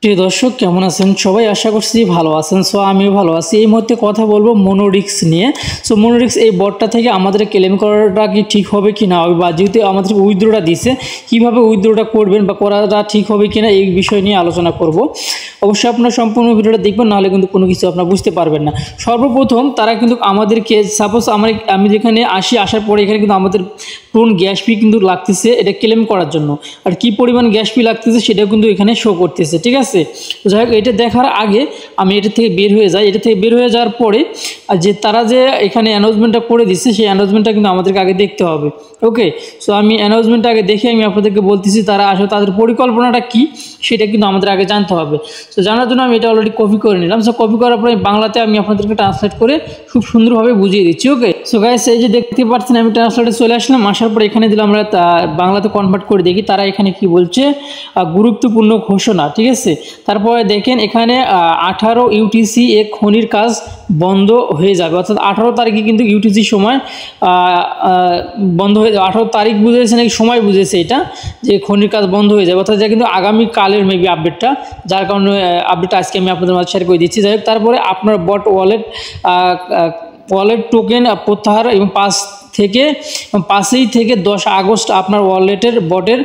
প্রিয় দর্শক কেমন আছেন সবাই? আশা করছি ভালো আছেন। সো আমিও ভালো আছি। এই মুহূর্তে কথা বলবো মোনোরিক্স নিয়ে। সো মোনোরিক্স এই বটটা থেকে আমাদের ক্লেম করাটা কি ঠিক হবে কি না হবে, বা যেহেতু আমাদের উইথড্রোটা দিছে কীভাবে উইথড্রোটা করবেন বা করাটা ঠিক হবে কি না এই বিষয় নিয়ে আলোচনা করব। অবশ্যই আপনারা সম্পূর্ণ ভিডিওটা দেখবেন, নাহলে কিন্তু কোনো কিছু আপনারা বুঝতে পারবেন না। সর্বপ্রথম তারা কিন্তু আমাদেরকে সাপোজ আমি যেখানে আসার পরে এখানে কিন্তু আমাদের টোন গ্যাস ফি কিন্তু লাগতেছে এটা ক্লেম করার জন্য, আর কি পরিমাণ গ্যাস ফি লাগতেছে সেটাও কিন্তু এখানে শো করতেছে। ঠিক আছে, যাই হোক এটা দেখার আগে আমি এটা থেকে বের হয়ে যাই। এটা থেকে বের হয়ে যাওয়ার পরে যে তারা যে এখানে অ্যানাউন্সমেন্টটা করে দিচ্ছে সেই অ্যানাউন্সমেন্টটা কিন্তু আমাদেরকে আগে দেখতে হবে। ওকে, সো আমি অ্যানাউন্সমেন্টটা আগে দেখে আমি আপনাদেরকে বলতেছি তারা আসলে তাদের পরিকল্পনাটা কী সেটা কিন্তু আমাদের আগে জানতে হবে। সো জানার জন্য আমি এটা অলরেডি কপি করে নিলাম। সো কপি করার পরে বাংলাতে আমি আপনাদেরকে ট্রান্সলেট করে খুব সুন্দরভাবে বুঝিয়ে দিচ্ছি। ওকে, সো গাইস এই যে দেখতে পাচ্ছেন আমি ট্রান্সলেটে চলে আসলাম। আসার পরে এখানে দিলাম আমরা বাংলাতে কনভার্ট করে দেখি তারা এখানে কি বলছে। গুরুত্বপূর্ণ ঘোষণা। ঠিক আছে, তারপরে দেখেন এখানে 18 ইউটিসি এ খনির কাজ বন্ধ হয়ে যাবে, অর্থাৎ 18 তারিখে কিন্তু ইউটিসি সময় বন্ধ হয়ে যাবে। 18 তারিখ বুঝেছে নাকি সময় বুঝেছে এটা, যে খনির কাজ বন্ধ হয়ে যাবে, অর্থাৎ যা কিন্তু আগামীকালের মেবি আপডেটটা, যার কারণে আপডেটটা আজকে আমি আপনাদের মাঝে শেয়ার করে দিচ্ছি। যাই হোক, তারপরে আপনার বট ওয়ালেট টোকেন প্রত্যাহার এবং 5 থেকে 10 আগস্ট আপনার বটের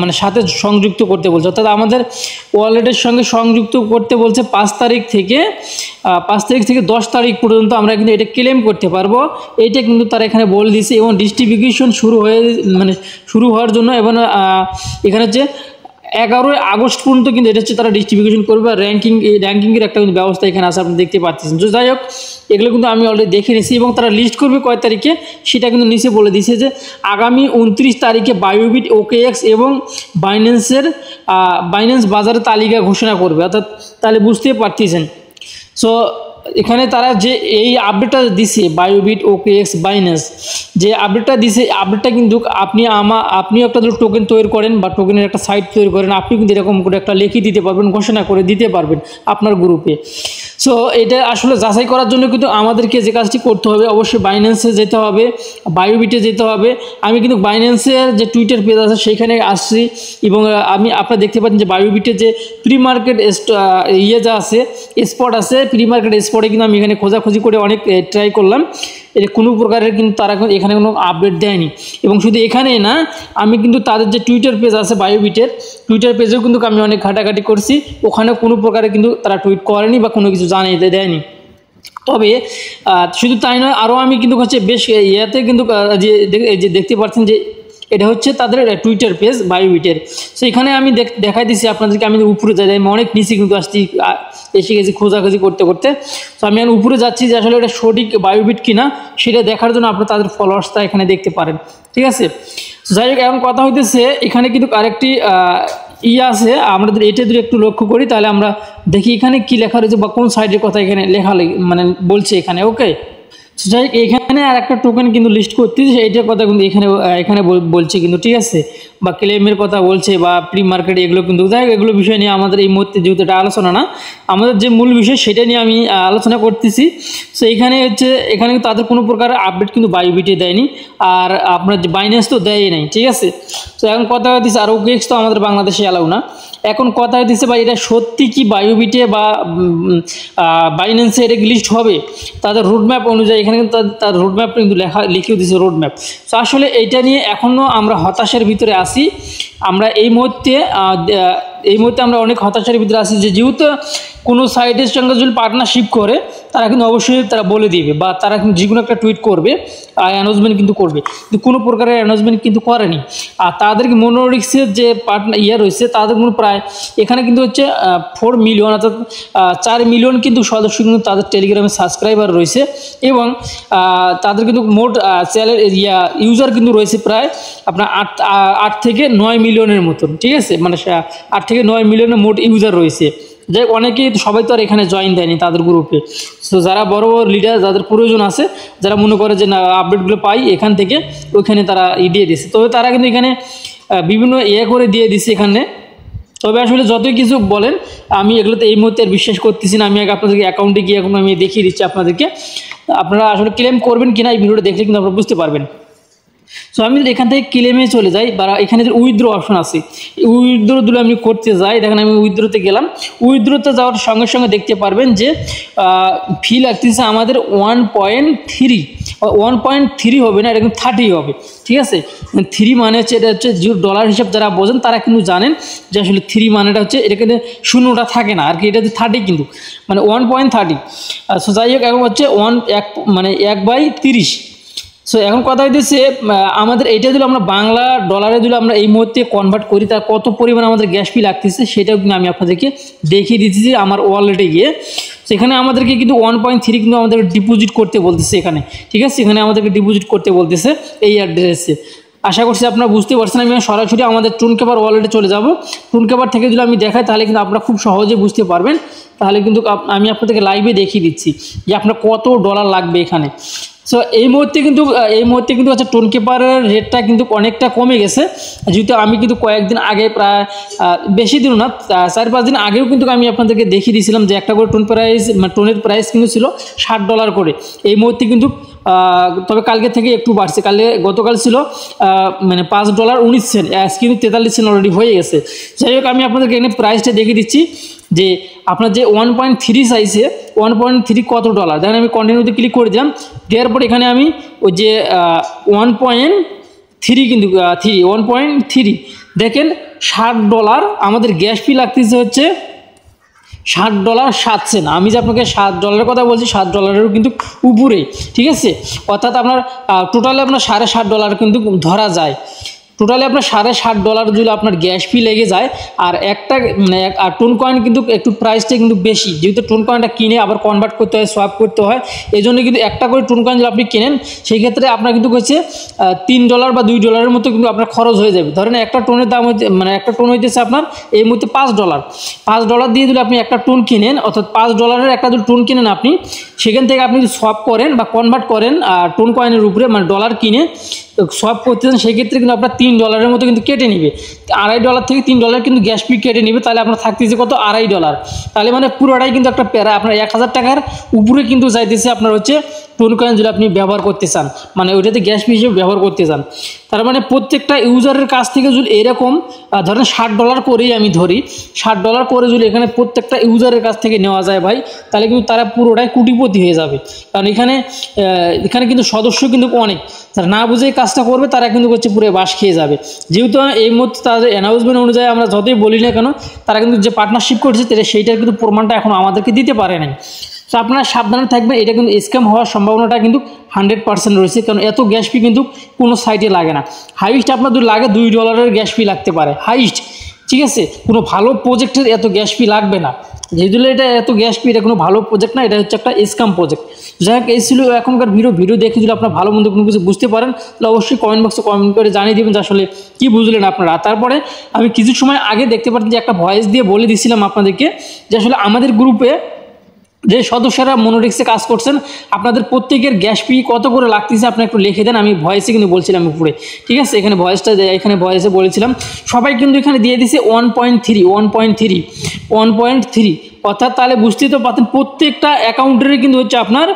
মানে সাথে সংযুক্ত করতে বলছে, অর্থাৎ আমাদের ওয়ালেটের সঙ্গে সংযুক্ত করতে বলছে 5 তারিখ থেকে 10 তারিখ পর্যন্ত আমরা কিন্তু এটা ক্লেম করতে পারবো। এইটা কিন্তু তারা এখানে বলে দিয়েছে, এবং ডিস্ট্রিবিউশন শুরু হওয়ার জন্য, এবং এখানে হচ্ছে 11 আগস্ট পর্যন্ত কিন্তু এটা হচ্ছে তারা ডিস্ট্রিবিউশন করবে। আর র্যাঙ্কিংয়ের একটা কিন্তু ব্যবস্থা এখানে আছে, আপনি দেখতে পাচ্ছেন। তো যাই হোক, এগুলো কিন্তু আমি অলরেডি দেখে নিয়েছি, এবং তারা লিস্ট করবে কয় তারিখে সেটা কিন্তু নিচে বলে দিয়েছে যে আগামী 29 তারিখে বায়োবিট, ওকেএক্স এবং বাইন্যান্স বাজারে তালিকা ঘোষণা করবে, অর্থাৎ তাহলে বুঝতেই পারতেছেন। সো এখানে তারা যে এই আপডেটটা দিছে বায়োবিট, ওকেএক্স, বাইন্যান্স যে আপডেটটা দিছে, আপডেটটা কিন্তু আপনিও একটা টোকেন তৈরি করেন বা টোকেনের একটা সাইট তৈরি করেন, আপনি কিন্তু এরকম করে একটা লিখে দিতে পারবেন, ঘোষণা করে দিতে পারবেন আপনার গ্রুপে। সো এটা আসলে যাচাই করার জন্য কিন্তু আমাদেরকে যে কাজটি করতে হবে, অবশ্যই বাইন্যান্সে যেতে হবে, বায়োবিটে যেতে হবে। আমি কিন্তু বাইন্যান্সের যে টুইটার পেজ আছে সেইখানে আসছি, এবং আপনারা দেখতে পাচ্ছেন যে বায়োবিটের যে প্রি মার্কেট যা আছে স্পট আছে, প্রি মার্কেট স্পটে কিন্তু আমি এখানে খোঁজাখুঁজি করে অনেক ট্রাই করলাম, এর কোনো প্রকারের কিন্তু তারা এখানে কোনো আপডেট দেয়নি। এবং শুধু এখানেই না, আমি কিন্তু তাদের যে টুইটার পেজ আছে বায়োবিটের টুইটার পেজেও কিন্তু আমি অনেক ঘাটাঘাটি করছি, ওখানে কোনো প্রকারে কিন্তু তারা টুইট করেনি বা কোনো কিছু দেয়নি। তবে শুধু তাই নয়, আরও আমি কিন্তু হচ্ছে বেশ ইয়াতে কিন্তু যে দেখতে পাচ্ছেন যে এটা হচ্ছে তাদের টুইটার পেজ বায়োবিটের। সো এখানে আমি দেখাই দিচ্ছি আপনাদেরকে। আমি উপরে যাই, আমি অনেক নিচে কিন্তু এসে গেছি খোঁজাখুঁজি করতে করতে। তো আমি উপরে যাচ্ছি যে আসলে এটা সঠিক বায়োবিট কিনা সেটা দেখার জন্য আপনারা তাদের ফলোয়ার্সটা এখানে দেখতে পারেন। ঠিক আছে, যাই হোক, এখন কথা হইতেছে এখানে কিন্তু আরেকটি আছে, আমাদের এটা যদি একটু লক্ষ্য করি তাহলে আমরা দেখি এখানে কি লেখা রয়েছে বা কোন সাইডের কথা এখানে লেখা মানে বলছে এখানে। ওকে, যাই হোক, এখানে আর একটা টোকেন কিন্তু লিস্ট করতেছে, এইটার কথা কিন্তু এখানে বলছে কিন্তু। ঠিক আছে, বা ক্লেমের কথা বলছে বা প্রি মার্কেট, এগুলো কিন্তু যাই হোক, এগুলো বিষয় নিয়ে আমাদের এই মুহূর্তে যেহেতু এটা আলোচনা না, আমাদের যে মূল বিষয় সেটা নিয়ে আমি আলোচনা করতেছি। সো এখানে তাদের কোনো প্রকার আপডেট কিন্তু বায়োবিটে দেয়নি, আর আপনার যে বাইন্যান্স তো দেয়ই নাই। ঠিক আছে, তো এখন কথা হইতেছে, আর ওকেএক্স তো আমাদের বাংলাদেশে অ্যালাউ না। এখন কথা হইতেছে বা এটা সত্যি কি বায়োবিটে বা বাইন্যান্সে এটা লিস্ট হবে তাদের রোডম্যাপ অনুযায়ী। এখানে কিন্তু তার রোডম্যাপ কিন্তু লিখেও দিয়েছে রোডম্যাপ। তো আসলে এইটা নিয়ে এখনও আমরা হতাশার ভিতরে আছি। আমরা এই মুহূর্তে আমরা অনেক হতাশার ভিতরে আছি, যে যেহেতু কোনো সাইটের সঙ্গে যদি পার্টনারশিপ করে তারা কিন্তু অবশ্যই তারা বলে দিবে, বা তারা কিন্তু যে কোনো একটা টুইট করবে, অ্যানাউন্সমেন্ট কিন্তু করবে, কিন্তু কোনো প্রকারের অ্যানাউন্সমেন্ট কিন্তু করেনি। আর তাদেরকে মোনোরিক্সের যে রয়েছে তাদের প্রায় এখানে কিন্তু হচ্ছে 4 মিলিয়ন, অর্থাৎ 4 মিলিয়ন কিন্তু সদস্য কিন্তু তাদের টেলিগ্রামে সাবস্ক্রাইবার রয়েছে, এবং তাদের কিন্তু মোট ইউজার কিন্তু রয়েছে প্রায় আপনার 8 থেকে 9 মিলিয়নের মতন। ঠিক আছে, মানে 8 থেকে 9 মিলিয়নের মোট ইউজার রয়েছে। যে অনেকেই সবাই তো আর এখানে জয়েন দেয়নি তাদের গ্রুপে। সো যারা বড় বড় লিডার, যাদের প্রয়োজন আছে, যারা মনে করে যে না আপডেটগুলো পাই এখান থেকে, ওইখানে তারা দিয়ে দিচ্ছে। তবে তারা কিন্তু এখানে বিভিন্ন করে দিয়ে দিচ্ছে এখানে। তবে আসলে যতই কিছু বলেন, আমি এগুলোতে এই মুহূর্তে বিশ্বাস করতেছি না। আমি আগে আপনাদেরকে অ্যাকাউন্টে গিয়ে এখন আমি দেখিয়ে দিচ্ছি আপনাদেরকে, আপনারা আসলে ক্লেম করবেন কিনা এই ভিডিওটা দেখলে কিন্তু আপনারা বুঝতে পারবেন। সো আমি যদি এখান থেকে ক্লেমে চলে যাই বা এখানে যে উইথড্র অপশন আছে, উইথড্র দিলে আমি করতে যাই, দেখেন আমি উইথড্রতে গেলাম। উইথড্রতে যাওয়ার সঙ্গে সঙ্গে দেখতে পারবেন যে ফি লাগতেছে আমাদের 1.3, 1.3 হবে না, এটা কিন্তু 30 হবে, ঠিক আছে। 3 মানে হচ্ছে, এটা হচ্ছে ডলার হিসাব যারা বোঝেন তারা কিন্তু জানেন যে আসলে 3 মানেটা হচ্ছে এটা কিন্তু শূন্যটা থাকে না আর কি, এটা 30 কিন্তু মানে 1.30। সো যাই হোক, এখন হচ্ছে 1/30। সো এখন কথা হইতেছে আমাদের এইটা যদি আমরা বাংলা ডলারে যদি আমরা এই মুহূর্তে কনভার্ট করি, তার কত পরিমাণ আমাদের গ্যাস ফি লাগতেছে সেটাও কিন্তু আমি আপনাদেরকে দেখিয়ে দিচ্ছি আমার ওয়ালেটে গিয়ে। সেখানে আমাদেরকে কিন্তু 1.3 কিন্তু আমাদের ডিপোজিট করতে বলতেছে এখানে, ঠিক আছে। এখানে আমাদেরকে ডিপোজিট করতে বলতেছে এই অ্যাড্রেসে। আশা করছি আপনারা বুঝতে পারছেন। আমি সরাসরি আমাদের টুনকেপার ওয়ালেটে চলে যাব। টুনকেপার থেকে যদি আমি দেখাই তাহলে কিন্তু আপনারা খুব সহজে বুঝতে পারবেন। তাহলে কিন্তু আমি আপনাদেরকে লাইভে দেখিয়ে দিচ্ছি যে আপনার কত ডলার লাগবে এখানে। সো এই মুহূর্তে কিন্তু হচ্ছে টুনকেপারের রেটটা কিন্তু অনেকটা কমে গেছে, যেহেতু আমি কিন্তু কয়েকদিন আগে প্রায় বেশি দিন না 4-5 দিন আগেও কিন্তু আমি আপনাদেরকে দেখিয়ে দিয়েছিলাম যে একটা করে টোনের প্রাইস কিন্তু ছিল $60 করে। এই মুহূর্তে কিন্তু তবে কালকে থেকে একটু বাড়ছে, গতকাল ছিল মানে $5.19, কিন্তু 43 সেন্ট অলরেডি হয়ে গেছে। যাই হোক, আমি আপনাদেরকে এখানে প্রাইসটা দেখিয়ে দিচ্ছি যে আপনার যে 1.3 সাইজে 1.3 কত ডলার। দেখেন আমি কন্টিনিউতে ক্লিক করে দিলাম, দেওয়ার পর এখানে আমি ওই যে 1.3 কিন্তু 1.3 দেখেন $60 আমাদের গ্যাস ফি লাগতেছে হচ্ছে $60.07। আমি যে আপনাকে $7 কথা বলছি, $7 কিন্তু উপরে, ঠিক আছে। অর্থাৎ আপনার টোটালে আপনার $60.5 কিন্তু ধরা যায়। টোটালি আপনার $60.5 যদি আপনার গ্যাস ফি লেগে যায়। আর একটা আর টোন কয়েন কিন্তু একটু প্রাইসটা কিন্তু বেশি, যেহেতু টোন কয়েনটা কিনে আবার কনভার্ট করতে হয়, সোয়াপ করতে হয়, এই জন্য কিন্তু একটা করে টোন কয়েন যদি আপনি কেনেন সেই ক্ষেত্রে আপনার কিন্তু হচ্ছে $3 বা $2 মতো কিন্তু আপনার খরচ হয়ে যাবে। ধরেন একটা টোনের দাম হচ্ছে একটা টোন হইতেছে আপনার এই মুহূর্তে $5 দিয়ে যদি আপনি একটা টোন কিনেন, অর্থাৎ $5 একটা যদি টোন কিনেন আপনি, সেখান থেকে আপনি যদি সোয়াপ করেন বা কনভার্ট করেন টোন কয়েনের উপরে মানে ডলার কিনে সোয়াপ করতে চান, সেক্ষেত্রে কিন্তু আপনার $3 মতো কিন্তু কেটে নেবে। $2.5 থেকে $3 কিন্তু গ্যাস ফি কেটে নেবে। তাহলে আপনার থাকতেছে কত? $2.5। তাহলে মানে পুরোটাই কিন্তু একটা প্যারা, আপনার 1000 টাকার উপরে কিন্তু চাইতেছে আপনার হচ্ছে টোন কয়েন যদি আপনি ব্যবহার করতে চান, মানে ওইটাতে গ্যাস ফি হিসেবে ব্যবহার করতে চান। তার মানে প্রত্যেকটা ইউজারের কাছ থেকে যদি এরকম ধরেন $60 করেই আমি ধরি, $60 করে যদি এখানে প্রত্যেকটা ইউজারের কাছ থেকে নেওয়া যায় ভাই, তাহলে কিন্তু তারা পুরোটাই কোটিপতি হয়ে যাবে। কারণ এখানে কিন্তু সদস্য কিন্তু অনেক, যারা না বুঝে কাজটা করবে তারা কিন্তু হচ্ছে পুরো বাস খেয়ে যাবে। যেহেতু এই মুহূর্তে তাদের অ্যানাউন্সমেন্ট অনুযায়ী আমরা যতই বলি না কেন, তারা কিন্তু যে পার্টনারশিপ করছে সেইটার কিন্তু প্রমাণটা এখন আমাদেরকে দিতে পারে না। তো আপনারা সাবধানে থাকবেন, এটা কিন্তু স্ক্যাম হওয়ার সম্ভাবনাটা কিন্তু 100% রয়েছে। কারণ এত গ্যাস ফি কিন্তু কোনো সাইটে লাগে না। হাইস্ট আপনার লাগে $2 গ্যাস ফি লাগতে পারে হাইস্ট, ঠিক আছে। কোনো ভালো প্রজেক্টের এত গ্যাস ফি লাগবে না, যেহেতু এটা এত গ্যাস ফি, এটা কোনো ভালো প্রজেক্ট না, এটা হচ্ছে একটা স্ক্যাম প্রজেক্ট। যাই হোক, এই ছিল এখনকার ভিডিও দেখে যদি আপনার ভালো মন্দ কোনো কিছু বুঝতে পারেন তাহলে অবশ্যই কমেন্ট বক্সে কমেন্ট করে জানিয়ে দেবেন যে আসলে কী বুঝলেন আপনারা। তারপরে আমি কিছু সময় আগে দেখতে পাচ্ছি যে একটা ভয়েস দিয়ে বলে দিচ্ছিলাম আপনাদেরকে যে আসলে আমাদের গ্রুপে যে সদস্যরা মনোরিক্সে কাজ করছেন, আপনাদের প্রত্যেকের গ্যাস ফি কত করে লাগতেছে আপনি একটু লিখে দেন। আমি ভয়েসে কিন্তু বলছিলাম উপরে, ঠিক আছে। এখানে ভয়েসে বলেছিলাম, সবাই কিন্তু এখানে দিয়ে দিছে 1.3, অর্থাৎ তাহলে বুঝতেই তো পারতেন প্রত্যেকটা অ্যাকাউন্টেরই কিন্তু হচ্ছে আপনার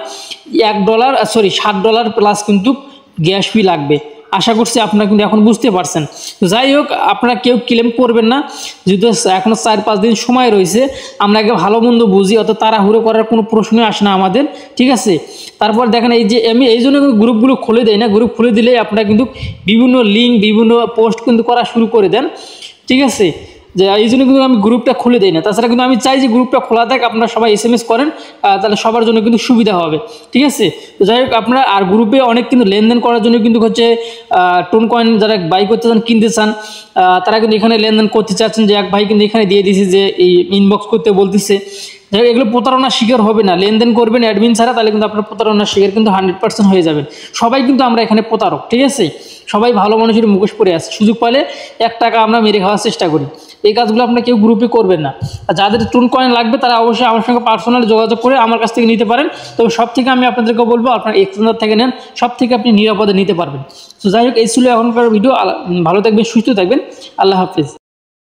$60 প্লাস কিন্তু গ্যাস ফি লাগবে। আশা করছি আপনারা কিন্তু এখন বুঝতে পারছেন। তো যাই হোক, আপনারা কেউ ক্লেম করবেন না, যেহেতু এখনও 4-5 দিন সময় রয়েছে। আমরা আগে ভালো মন্দ বুঝি, অত তাড়াহুড়ো করার কোনো প্রশ্নই আসে না আমাদের, ঠিক আছে। তারপর দেখেন এই যে আমি এই জন্য গ্রুপগুলো খুলে দেই না, গ্রুপ খুলে দিলে আপনারা কিন্তু বিভিন্ন লিঙ্ক বিভিন্ন পোস্ট কিন্তু করা শুরু করে দেন, ঠিক আছে। যে এই জন্য কিন্তু আমি গ্রুপটা খুলে দিই না। তাছাড়া কিন্তু আমি চাই যে গ্রুপটা খোলা থাক, আপনারা সবাই SMS করেন, তাহলে সবার জন্য কিন্তু সুবিধা হবে, ঠিক আছে। তো যাই হোক, আপনারা আর গ্রুপে অনেক কিন্তু লেনদেন করার জন্য কিন্তু হচ্ছে টোন কয়েন যারা বাই করতে চান, কিনতে চান, তারা কিন্তু এখানে লেনদেন করতে চাচ্ছেন। যে এক ভাই কিন্তু এখানে দিয়ে দিয়েছে যে এই ইনবক্স করতে বলতেছে। যাই হোক, এগুলো প্রতারণার শিকার হবে না, লেনদেন করবেন অ্যাডমিন ছাড়া, তাহলে কিন্তু আপনার প্রতারণার শিকার কিন্তু 100% হয়ে যাবেন। সবাই কিন্তু আমরা এখানে প্রতারক, ঠিক আছে। সবাই ভালো মানুষের মুখোশ পরে আছে, সুযোগ পালে $1 আমরা মেরে খাওয়ার চেষ্টা করি। এই কাজগুলো আপনারা কেউ গ্রুপে করবেন না। আর যাদের টোন কয়েন লাগবে তারা অবশ্যই আমার সঙ্গে পার্সোনালি যোগাযোগ করে আমার কাছ থেকে নিতে পারেন। তবে সব থেকে আমি আপনাদেরকে বলবো আপনার এক্সচেঞ্জার থেকে নেন, সব থেকে আপনি নিরাপদে নিতে পারবেন। তো যাই হোক, এই ছিল এখনকার ভিডিও। ভালো থাকবেন, সুস্থ থাকবেন, আল্লাহ হাফিজ।